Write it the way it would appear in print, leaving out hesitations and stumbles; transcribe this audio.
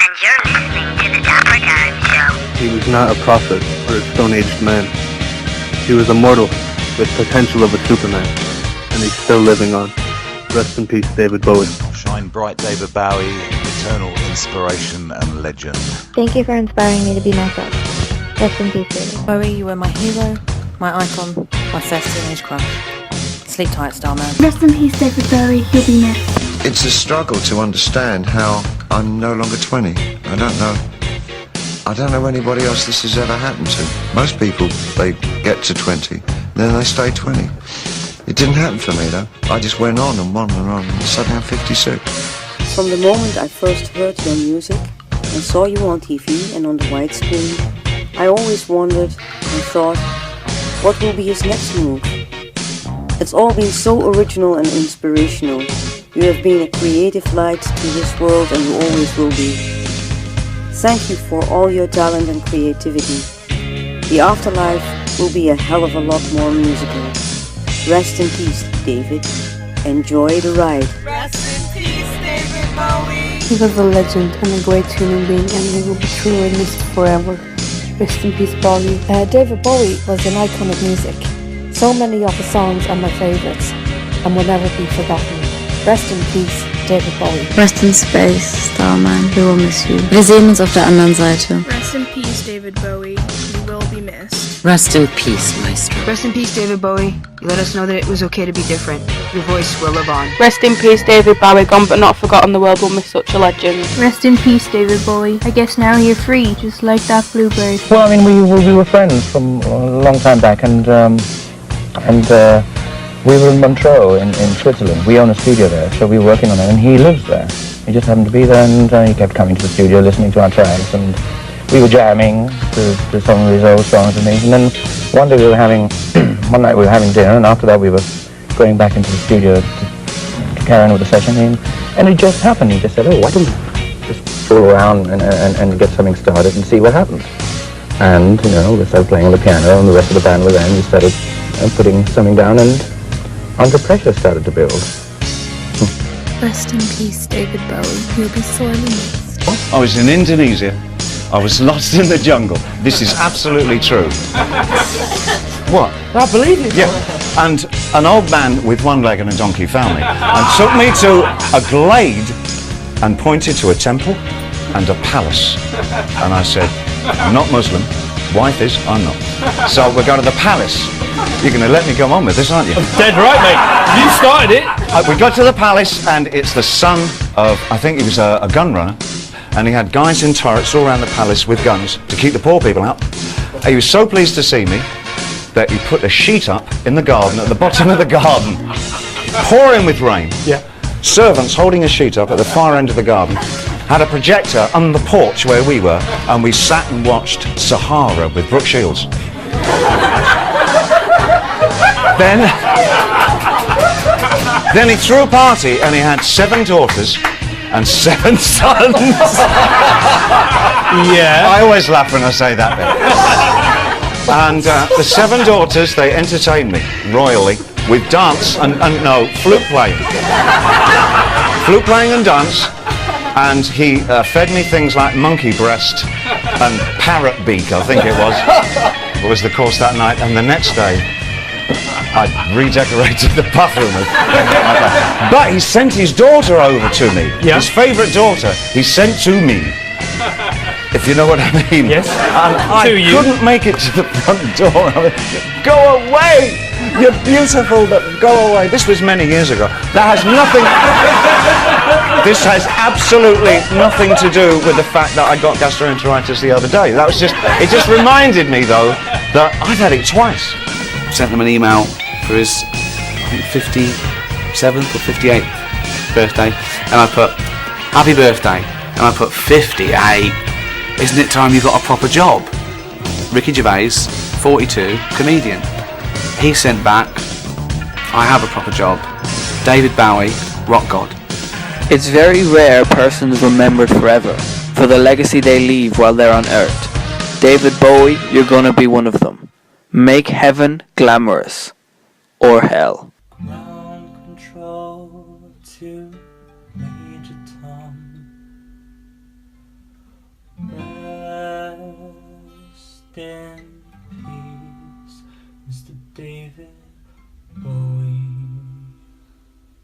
And you're listening to the Dapper Show. He was not a prophet or a stone-aged man. He was a mortal with potential of a Superman, and he's still living on. Rest in peace, David Bowie. Shine bright, David Bowie, eternal inspiration and legend. Thank you for inspiring me to be myself. Rest in peace, David. Bowie, you were my hero, my icon, my first teenage crush. Sleep tight, Starman. Rest in peace, David Bowie. You'll be missed. It's a struggle to understand how I'm no longer 20. I don't know anybody else this has ever happened to. Most people, they get to 20, then they stay 20. It didn't happen for me though. I just went on and on and on, and suddenly I'm 56. From the moment I first heard your music and saw you on TV and on the white screen, I always wondered and thought, what will be his next move? It's all been so original and inspirational. You have been a creative light to this world and you always will be. Thank you for all your talent and creativity. The afterlife will be a hell of a lot more musical. Rest in peace, David. Enjoy the ride. Rest in peace, David Bowie. He was a legend and a great human being, and he will be truly missed forever. Rest in peace, Bowie. David Bowie was an icon of music. So many of his songs are my favourites and will never be forgotten. Rest in peace, David Bowie. Rest in space, Starman. We will miss you. Wir sehen uns auf der anderen Seite. Rest in peace, David Bowie. You will be missed. Rest in peace, Maestro. Rest in peace, David Bowie. You let us know that it was okay to be different. Your voice will live on. Rest in peace, David Bowie. Gone but not forgotten. The world will miss such a legend. Rest in peace, David Bowie. I guess now you're free, just like that bluebird. Well, I mean, we were friends from a long time back, and we were in Montreux in Switzerland. We own a studio there, so we were working on it, and he lives there. He just happened to be there, and he kept coming to the studio, listening to our tracks, and we were jamming to some of his old songs and things. And then one day one night we were having dinner, and after that we were going back into the studio to carry on with the session, and it just happened. He just said, "Oh, why don't we just fool around and get something started and see what happens?" And, we started playing on the piano, and the rest of the band were there, and we started putting something down, and Under Pressure started to build. Rest in peace, David Bowie. You'll be sorely missed. I was in Indonesia. I was lost in the jungle. This is absolutely true. What? I believe it. Yeah. And an old man with one leg and a donkey found me and took me to a glade and pointed to a temple and a palace. And I said, I'm not Muslim. Wife is, I'm not. So we're going to the palace. You're going to let me go on with this, aren't you? Dead right, mate. You started it. We got to the palace, and it's the son of, I think he was a gun runner, and he had guys in turrets all around the palace with guns to keep the poor people out. He was so pleased to see me that he put a sheet up in the garden, at the bottom of the garden, pouring with rain. Yeah. Servants holding a sheet up at the far end of the garden, had a projector on the porch where we were, and we sat and watched Sahara with Brooke Shields. Then he threw a party, and he had 7 daughters and 7 sons. Yeah. I always laugh when I say that bit. And the 7 daughters, they entertained me royally with dance and flute playing. Flute playing and dance. And he fed me things like monkey breast and parrot beak, I think it was the course that night. And the next day, I redecorated the bathroom. But he sent his daughter over to me. Yeah. His favourite daughter, he sent to me. If you know what I mean. Yes. And I couldn't make it to the front door. I mean, go away! You're beautiful, but go away. This was many years ago. That has nothing... This has absolutely nothing to do with the fact that I got gastroenteritis the other day. That was just... It just reminded me, though, that I've had it twice. Sent him an email for his, I think, 57th or 58th birthday, and I put, happy birthday, and I put 58, isn't it time you got a proper job? Ricky Gervais, 42, comedian. He sent back, I have a proper job. David Bowie, rock god. It's very rare persons remembered forever for the legacy they leave while they're on Earth. David Bowie, you're gonna be one of them. Make heaven glamorous. Or hell. Ground control to Major Tom. Bowie.